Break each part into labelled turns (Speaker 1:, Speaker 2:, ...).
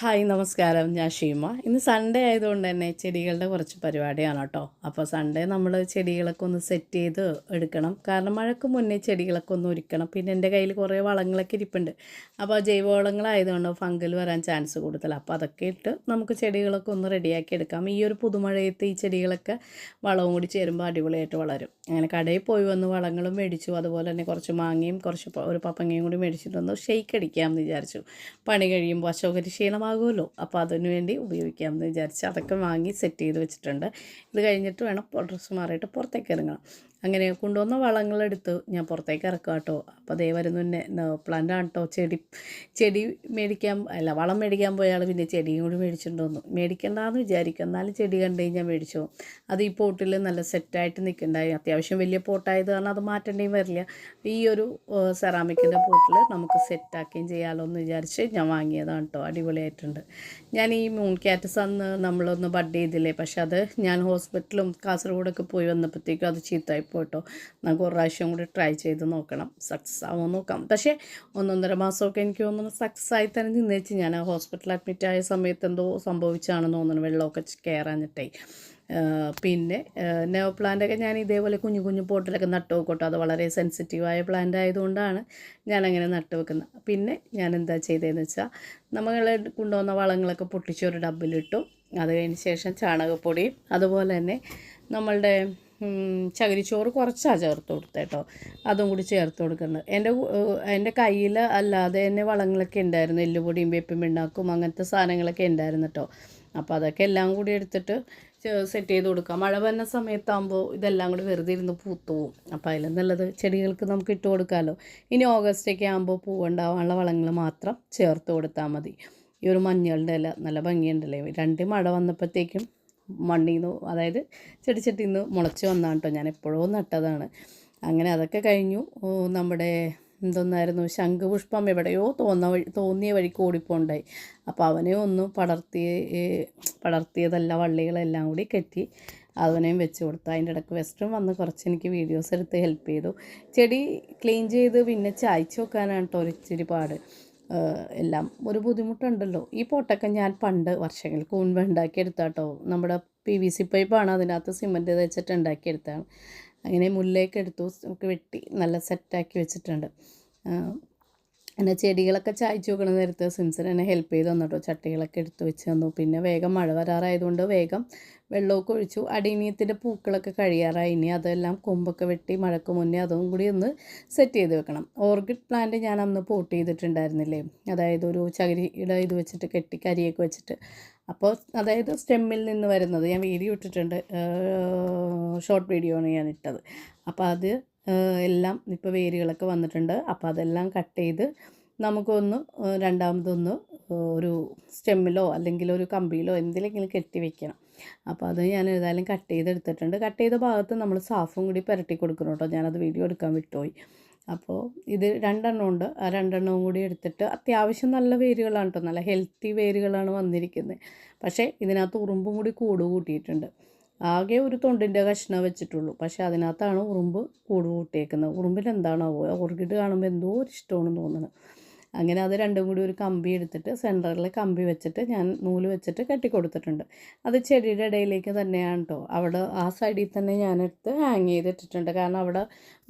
Speaker 1: Hi നമസ്കാരം. ഞാൻ ഷീമ. ഇന്ന് സൺഡേ ആയതുകൊണ്ട് തന്നെ ചെടികളുടെ കുറച്ച് പരിപാടിയാണ് കേട്ടോ. അപ്പോൾ സൺഡേ നമ്മൾ ചെടികളൊക്കെ ഒന്ന് സെറ്റ് ചെയ്ത് എടുക്കണം. കാരണം മഴയ്ക്ക് മുന്നേ ചെടികളൊക്കെ ഒന്ന് ഒരുക്കണം. പിന്നെ എൻ്റെ കയ്യിൽ കുറേ വളങ്ങളൊക്കെ ഇരിപ്പുണ്ട്. അപ്പോൾ ജൈവവളങ്ങളായതുകൊണ്ട് ഫംഗൽ വരാൻ ചാൻസ് കൂടുതലാണ്. അപ്പോൾ അതൊക്കെ ഇട്ട് നമുക്ക് ചെടികളൊക്കെ ഒന്ന് റെഡിയാക്കി എടുക്കാം. ഈ ഒരു പുതുമഴയത്ത് ഈ ചെടികളൊക്കെ വളവും കൂടി ചേരുമ്പോൾ അടിപൊളിയായിട്ട് വളരും. അങ്ങനെ കടയിൽ പോയി വന്ന് വളങ്ങളും മേടിച്ചു. അതുപോലെ തന്നെ കുറച്ച് മാങ്ങയും ഒരു പപ്പങ്ങയും കൂടി മേടിച്ചിട്ടൊന്ന് ഷെയ്ക്ക് അടിക്കാമെന്ന് വിചാരിച്ചു. പണി കഴിയുമ്പോൾ അശോകരി ക്ഷീണമാകുമല്ലോ, അപ്പോൾ അതിനു വേണ്ടി ഉപയോഗിക്കാമെന്ന് വിചാരിച്ച് അതൊക്കെ വാങ്ങി സെറ്റ് ചെയ്ത് വെച്ചിട്ടുണ്ട്. ഇത് കഴിഞ്ഞിട്ട് വേണം ഡ്രസ്സ് മാറിയിട്ട് പുറത്തേക്ക് ഇറങ്ങണം. അങ്ങനെ കൊണ്ടുവന്ന വളങ്ങളെടുത്ത് ഞാൻ പുറത്തേക്ക് ഇറക്കാം കേട്ടോ. അപ്പോൾ അതേ വരുന്ന പ്ലാന്റ് ആണ് കേട്ടോ. ചെടി വളം മേടിക്കാൻ പോയാൽ പിന്നെ ചെടിയും കൂടി മേടിച്ചിട്ടുണ്ടോന്നു മേടിക്കണ്ടെന്ന് വിചാരിക്കും. എന്നാലും ചെടി കണ്ടു കഴിഞ്ഞാൽ മേടിച്ചോ. അത് ഈ പോട്ടിൽ നല്ല സെറ്റായിട്ട് നിൽക്കുന്നുണ്ടായി. അത്യാവശ്യം വലിയ പോട്ടായത് കാരണം അത് മാറ്റേണ്ടിയും വരില്ല. ഈ ഒരു സെറാമിക്കിൻ്റെ പോട്ടിൽ നമുക്ക് സെറ്റാക്കുകയും ചെയ്യാമല്ലോ എന്ന് വിചാരിച്ച് ഞാൻ വാങ്ങിയതാണ് കേട്ടോ. അടിപൊളിയായിട്ടുണ്ട്. ഞാൻ ഈ മൂൺ ക്യാറ്റസ് അന്ന് നമ്മളൊന്ന് ബഡ് ചെയ്തില്ലേ, പക്ഷെ അത് ഞാൻ ഹോസ്പിറ്റലും കാസർഗോഡൊക്കെ പോയി വന്നപ്പോഴത്തേക്കും അത് ചീത്തമായി പോയിട്ടോ. നമുക്ക് ഒരു പ്രാവശ്യം കൂടി ട്രൈ ചെയ്ത് നോക്കണം, സക്സസ് ആവുമോ നോക്കാം. പക്ഷേ 1.5 മാസമൊക്കെ എനിക്ക് തോന്നുന്നു സക്സസ് ആയി തന്നെ നിന്നേച്ച്. ഞാൻ ഹോസ്പിറ്റൽ അഡ്മിറ്റ് ആയ സമയത്ത് എന്തോ സംഭവിച്ചാണെന്ന് തോന്നുന്നു, വെള്ളമൊക്കെ കയറാഞ്ഞിട്ടേ. പിന്നെ നെവ പ്ലാന്റൊക്കെ ഞാൻ ഇതേപോലെ കുഞ്ഞു കുഞ്ഞു പോട്ടിലൊക്കെ നട്ട് വെക്കോട്ടോ. അത് വളരെ സെൻസിറ്റീവായ പ്ലാന്റ് ആയതുകൊണ്ടാണ് ഞാനങ്ങനെ നട്ട് വെക്കുന്നത്. പിന്നെ ഞാൻ എന്താ ചെയ്തതെന്ന് വെച്ചാൽ നമ്മൾ കൊണ്ടുവന്ന വളങ്ങളൊക്കെ പൊട്ടിച്ച് ഒരു ഡബ്ബിലിട്ടു. അത് കഴിഞ്ഞ ശേഷം ചാണകപ്പൊടിയും അതുപോലെ തന്നെ നമ്മളുടെ ചകിരിച്ചോറ് കുറച്ചാണ് ചേർത്ത് കൊടുത്തേട്ടോ. അതും കൂടി ചേർത്ത് കൊടുക്കുന്നത്. എൻ്റെ കയ്യിൽ അല്ലാതെ തന്നെ വളങ്ങളൊക്കെ ഉണ്ടായിരുന്നു. എല്ലുപൊടിയും വേപ്പിൻ പിണ്ണാക്കും അങ്ങനത്തെ സാധനങ്ങളൊക്കെ ഉണ്ടായിരുന്നു കേട്ടോ. അപ്പോൾ അതൊക്കെ എല്ലാം കൂടി എടുത്തിട്ട് സെറ്റ് ചെയ്ത് കൊടുക്കുക. മഴ വരുന്ന സമയത്താകുമ്പോൾ ഇതെല്ലാം കൂടി വെറുതെ ഇരുന്ന് പൂത്തു പോവും. അപ്പോൾ അതിലും നല്ലത് ചെടികൾക്ക് നമുക്ക് ഇട്ട് കൊടുക്കാമല്ലോ. ഇനി ഓഗസ്റ്റൊക്കെ ആകുമ്പോൾ പൂവുണ്ടാവാനുള്ള വളങ്ങൾ മാത്രം ചേർത്ത് കൊടുത്താൽ മതി. ഈ ഒരു മഞ്ഞളുടെ ഇല നല്ല ഭംഗിയുണ്ടല്ലേ. 2 മഴ വന്നപ്പോഴത്തേക്കും മണ്ണിൽ നിന്ന്, അതായത് ചെടിച്ചട്ടിയിൽ നിന്ന് മുളച്ച് വന്നാണ് കേട്ടോ. ഞാൻ എപ്പോഴോ നട്ടതാണ്. അങ്ങനെ അതൊക്കെ കഴിഞ്ഞു. നമ്മുടെ എന്തൊന്നായിരുന്നു, ശംഖുപുഷ്പം എവിടെയോ തോന്നിയ വഴിക്ക് ഓടിപ്പോണ്ടായി. അപ്പോൾ അവനെ ഒന്ന് പടർത്തിയതല്ല, വള്ളികളെല്ലാം കൂടി കെട്ടി അവനെയും വെച്ച് കൊടുത്തു. അതിൻ്റെ ഇടയ്ക്ക് വെസ്റ്ററും വന്ന് കുറച്ച് എനിക്ക് വീഡിയോസ് എടുത്ത് ഹെൽപ്പ് ചെയ്തു. ചെടി ക്ലീൻ ചെയ്ത് പിന്നെ ചായച്ച് വെക്കാനാണ് കേട്ടോ ഒരിച്ചിരി പാട്. എല്ലാം ഒരു ബുദ്ധിമുട്ടുണ്ടല്ലോ. ഈ പോട്ടൊക്കെ ഞാൻ പണ്ട് വർഷങ്ങൾക്ക് മുൻപ് ഉണ്ടാക്കിയെടുത്താട്ടോ. നമ്മുടെ PVC പൈപ്പാണ്, അതിനകത്ത് സിമൻറ്റ് തേച്ചിട്ട് ഉണ്ടാക്കിയെടുത്താണ്. അങ്ങനെ മുല്ലേക്ക് എടുത്തു, നമുക്ക് വെട്ടി നല്ല സെറ്റാക്കി വെച്ചിട്ടുണ്ട്. പിന്നെ ചെടികളൊക്കെ ചായച്ച് വെക്കണ നേരത്ത് സിംസൺ എന്നെ ഹെൽപ്പ് ചെയ്ത് തന്നു കേട്ടോ. ചട്ടികളൊക്കെ എടുത്ത് വെച്ച് തന്നു. പിന്നെ വേഗം മഴ വരാറായതുകൊണ്ട് വേഗം വെള്ളമൊക്കെ ഒഴിച്ചു. അടീനിയത്തിൻ്റെ പൂക്കളൊക്കെ കഴിയാറായി. ഇനി അതെല്ലാം കൊമ്പൊക്കെ വെട്ടി മഴക്ക് മുന്നേ അതും കൂടി ഒന്ന് സെറ്റ് ചെയ്ത് വെക്കണം. ഓർക്കിഡ് പ്ലാന്റ് ഞാൻ അന്ന് പോട്ട് ചെയ്തിട്ടുണ്ടായിരുന്നില്ലേ, അതായത് ഒരു ചകിരിയുടെ ഇത് വെച്ചിട്ട് കെട്ടി കരിയൊക്കെ വെച്ചിട്ട്. അപ്പോൾ അതായത് സ്റ്റെമ്മിൽ നിന്ന് വരുന്നത് ഞാൻ വീഡിയോ ഇട്ടിട്ടുണ്ട്, ഷോർട്ട് വീഡിയോ ആണ് ഞാൻ ഇട്ടത്. അപ്പോൾ അത് എല്ലാം ഇപ്പോൾ വേരുകളൊക്കെ വന്നിട്ടുണ്ട്. അപ്പോൾ അതെല്ലാം കട്ട് ചെയ്ത് നമുക്കൊന്ന് രണ്ടാമതൊന്ന് ഒരു സ്റ്റെമ്മിലോ അല്ലെങ്കിൽ ഒരു കമ്പിയിലോ എന്തിലെങ്കിലും കെട്ടി വെക്കണം. അപ്പോൾ അത് ഞാൻ ഏതായാലും കട്ട് ചെയ്തെടുത്തിട്ടുണ്ട്. കട്ട് ചെയ്ത ഭാഗത്ത് നമ്മൾ സാഫും കൂടി പുരട്ടി കൊടുക്കണം കേട്ടോ. ഞാനത് വീഡിയോ എടുക്കാൻ വിട്ടുപോയി. അപ്പോൾ ഇത് 2 ഉണ്ട്. ആ 2 കൂടി എടുത്തിട്ട് അത്യാവശ്യം നല്ല വേരുകളാണ് കേട്ടോ, നല്ല ഹെൽത്തി വേരുകളാണ് വന്നിരിക്കുന്നത്. പക്ഷേ ഇതിനകത്ത് ഉറുമ്പും കൂടി കൂട്ടിയിട്ടുണ്ട്. ആകെ ഒരു തൊണ്ടിൻ്റെ കഷ്ണം വെച്ചിട്ടുള്ളൂ, പക്ഷേ അതിനകത്താണ് ഉറുമ്പ് കൂട്ടിയേക്കുന്നത്. ഉറുമ്പിന് എന്താണോ ഓർക്കിഡ് കാണുമ്പോൾ എന്തോ ഒരു ഇഷ്ടമാണെന്ന് തോന്നുന്നത്. അങ്ങനെ അത് 2 കൂടി ഒരു കമ്പി എടുത്തിട്ട് സെൻറ്ററിൽ കമ്പി വെച്ചിട്ട് ഞാൻ നൂല് വെച്ചിട്ട് കെട്ടിക്കൊടുത്തിട്ടുണ്ട്. അത് ചെടിയുടെ ഇടയിലേക്ക് തന്നെയാണ് കേട്ടോ. അവിടെ ആ സൈഡിൽ തന്നെ ഞാനെടുത്ത് ഹാങ് ചെയ്തിട്ടിട്ടുണ്ട്. കാരണം അവിടെ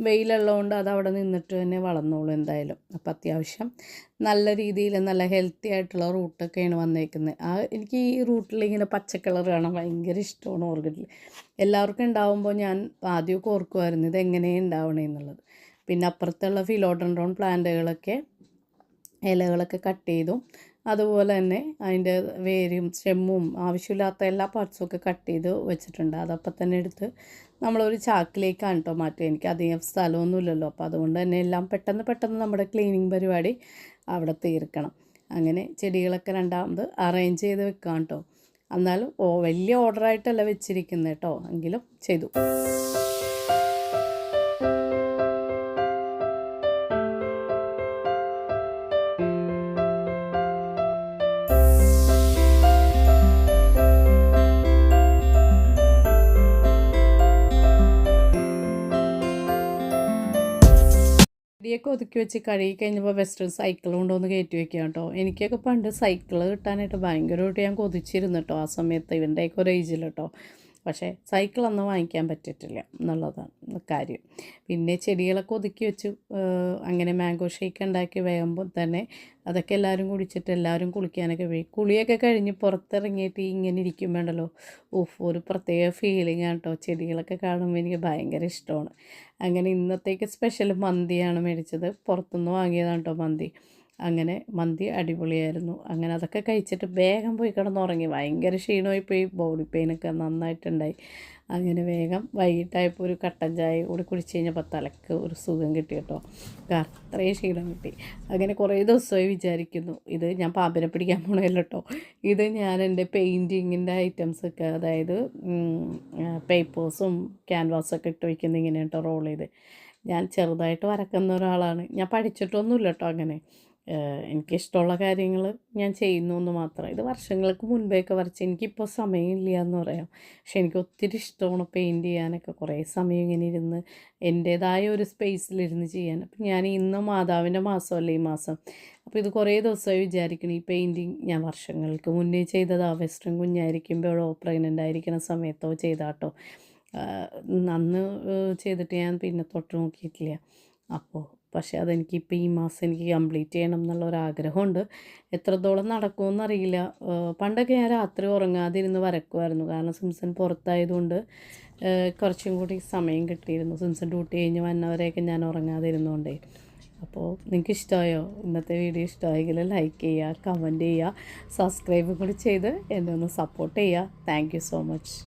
Speaker 1: വെയിലുള്ളതുകൊണ്ട് അത് അവിടെ നിന്നിട്ട് തന്നെ വളർന്നോളൂ എന്തായാലും. അപ്പോൾ അത്യാവശ്യം നല്ല രീതിയിൽ നല്ല ഹെൽത്തി ആയിട്ടുള്ള റൂട്ടൊക്കെയാണ് വന്നേക്കുന്നത്. എനിക്ക് ഈ റൂട്ടിൽ ഇങ്ങനെ പച്ച കളർ കാണാൻ ഭയങ്കര ഇഷ്ടമാണ് ഓർക്കിഡിൽ. എല്ലാവർക്കും ഉണ്ടാവുമ്പോൾ ഞാൻ ആദ്യമൊക്കെ ഓർക്കുമായിരുന്നു ഇതെങ്ങനെയാണ് ഉണ്ടാവണേ എന്നുള്ളത്. പിന്നെ അപ്പുറത്തുള്ള ഫിലോഡൻഡ്രോൺ പ്ലാന്റുകളൊക്കെ ഇലകളൊക്കെ കട്ട് ചെയ്തു. അതുപോലെ തന്നെ അതിൻ്റെ വേരും സ്റ്റെമ്മും ആവശ്യമില്ലാത്ത എല്ലാ പാർട്സും കട്ട് ചെയ്ത് വെച്ചിട്ടുണ്ട്. അതപ്പം തന്നെ എടുത്ത് നമ്മളൊരു ചാക്കിലേക്കാണ് കേട്ടോ മാറ്റുക. എനിക്ക് അധികം സ്ഥലമൊന്നുമില്ലല്ലോ. അപ്പോൾ അതുകൊണ്ട് തന്നെ എല്ലാം പെട്ടെന്ന് നമ്മുടെ ക്ലീനിങ് പരിപാടി അവിടെ തീർക്കണം. അങ്ങനെ ചെടികളൊക്കെ രണ്ടാമത് അറേഞ്ച് ചെയ്ത് വെക്കാം കേട്ടോ. എന്നാലും വലിയ ഓർഡറായിട്ടല്ല വെച്ചിരിക്കുന്നത് കേട്ടോ, എങ്കിലും ചെയ്തു. ചെടിയൊക്കെ ഒതുക്കി വെച്ച് കഴുകി കഴിഞ്ഞപ്പോൾ വെസ്റ്റേൺ സൈക്കിൾ കൊണ്ടുവന്ന് കയറ്റി വെക്കുക കേട്ടോ. എനിക്കൊക്കെ പണ്ട് സൈക്കിൾ കിട്ടാനായിട്ട് ഭയങ്കരമായിട്ട് ഞാൻ കൊതിച്ചിരുന്നു കേട്ടോ. ആ സമയത്ത് ഇവൻ്റെയൊക്കെ ഒരു ഏജിൽ കേട്ടോ. പക്ഷേ സൈക്കിളൊന്നും വാങ്ങിക്കാൻ പറ്റിയിട്ടില്ല എന്നുള്ളതാണ് കാര്യം. പിന്നെ ചെടികളൊക്കെ ഒതുക്കി വെച്ചു. അങ്ങനെ മാംഗോ ഷേക്ക് ഉണ്ടാക്കി വേകുമ്പോൾ തന്നെ അതൊക്കെ എല്ലാവരും കുടിച്ചിട്ട് എല്ലാവരും കുളിക്കാനൊക്കെ പോയി. കുളിയൊക്കെ കഴിഞ്ഞ് പുറത്തിറങ്ങിയിട്ട് ഇങ്ങനെ ഇരിക്കുമ്പോണ്ടല്ലോ, ഒരു പ്രത്യേക ഫീലിംഗ് ആണ് കേട്ടോ. ചെടികളൊക്കെ കാണുമ്പോൾ എനിക്ക് ഭയങ്കര ഇഷ്ടമാണ്. അങ്ങനെ ഇന്നത്തേക്ക് സ്പെഷ്യൽ മന്തിയാണ് മേടിച്ചത്. പുറത്തുനിന്ന് വാങ്ങിയതാണ് കേട്ടോ മന്തി. അങ്ങനെ മന്തി അടിപൊളിയായിരുന്നു. അങ്ങനെ അതൊക്കെ കഴിച്ചിട്ട് വേഗം പോയി കിടന്നുറങ്ങി. ഭയങ്കര ക്ഷീണമായി പോയി, ബോഡി പെയിനൊക്കെ നന്നായിട്ടുണ്ടായി. അങ്ങനെ വേഗം വൈകിട്ടായപ്പോൾ ഒരു കട്ടൻ ചായ കൂടി കുടിച്ച് കഴിഞ്ഞപ്പോൾ തലക്ക് ഒരു സുഖം കിട്ടി കേട്ടോ. അത്രയും ക്ഷീണം കിട്ടി. അങ്ങനെ കുറേ ദിവസമായി വിചാരിക്കുന്നു, ഇത് ഞാൻ പാമ്പിനെ പിടിക്കാൻ പോകണമല്ലോ കേട്ടോ. ഇത് ഞാൻ എൻ്റെ പെയിൻറ്റിങ്ങിൻ്റെ ഐറ്റംസൊക്കെ, അതായത് പേപ്പേഴ്സും ക്യാൻവാസൊക്കെ ഇട്ട് വയ്ക്കുന്ന ഇങ്ങനെ കേട്ടോ റോൾ ചെയ്ത്. ഞാൻ ചെറുതായിട്ട് വരക്കുന്ന ഒരാളാണ്. ഞാൻ പഠിച്ചിട്ടൊന്നുമില്ല കേട്ടോ. അങ്ങനെ എനിക്കിഷ്ടമുള്ള കാര്യങ്ങൾ ഞാൻ ചെയ്യുന്നു എന്ന് മാത്രം. ഇത് വർഷങ്ങൾക്ക് മുൻപേയൊക്കെ വരച്ച്, എനിക്കിപ്പോൾ സമയമില്ല എന്ന് പറയാം. പക്ഷെ എനിക്ക് ഒത്തിരി ഇഷ്ടമാണ് പെയിൻറ്റ് ചെയ്യാനൊക്കെ. കുറേ സമയം ഇങ്ങനെ ഇരുന്ന് എൻ്റേതായ ഒരു സ്പേസിലിരുന്ന് ചെയ്യാൻ. അപ്പം ഞാൻ ഇന്ന് മാതാവിൻ്റെ മാസമല്ലേ ഈ മാസം. അപ്പോൾ ഇത് കുറേ ദിവസമായി വിചാരിക്കണം ഈ പെയിൻറ്റിങ്. ഞാൻ വർഷങ്ങൾക്ക് മുന്നേ ചെയ്തതാണ്. വെസ്റ്റേൺ കുഞ്ഞായിരിക്കുമ്പോഴോ പ്രഗ്നൻ്റ് ആയിരിക്കുന്ന സമയത്തോ ചെയ്താട്ടോ. അന്ന് ചെയ്തിട്ട് ഞാൻ പിന്നെ തൊട്ട് നോക്കിയിട്ടില്ല. അപ്പോൾ പക്ഷേ അതെനിക്കിപ്പോൾ ഈ മാസം എനിക്ക് കംപ്ലീറ്റ് ചെയ്യണം എന്നുള്ളൊരാഗ്രഹമുണ്ട്. എത്രത്തോളം നടക്കുമെന്നറിയില്ല. പണ്ടൊക്കെ ഞാൻ രാത്രി ഉറങ്ങാതിരുന്ന് വരക്കുമായിരുന്നു. കാരണം സിംസൺ പുറത്തായതുകൊണ്ട് കുറച്ചും കൂടി സമയം കിട്ടിയിരുന്നു. സിംസൺ ഡ്യൂട്ടി കഴിഞ്ഞ് വന്നവരെയൊക്കെ ഞാൻ ഉറങ്ങാതിരുന്നുകൊണ്ടേ. അപ്പോൾ നിങ്ങൾക്ക് ഇഷ്ടമായോ? ഇന്നത്തെ വീഡിയോ ഇഷ്ടമായെങ്കിൽ ലൈക്ക് ചെയ്യുക, കമൻറ്റ് ചെയ്യുക, സബ്സ്ക്രൈബും കൂടി ചെയ്ത് എന്നെ ഒന്ന് സപ്പോർട്ട് ചെയ്യുക. Thank you so much.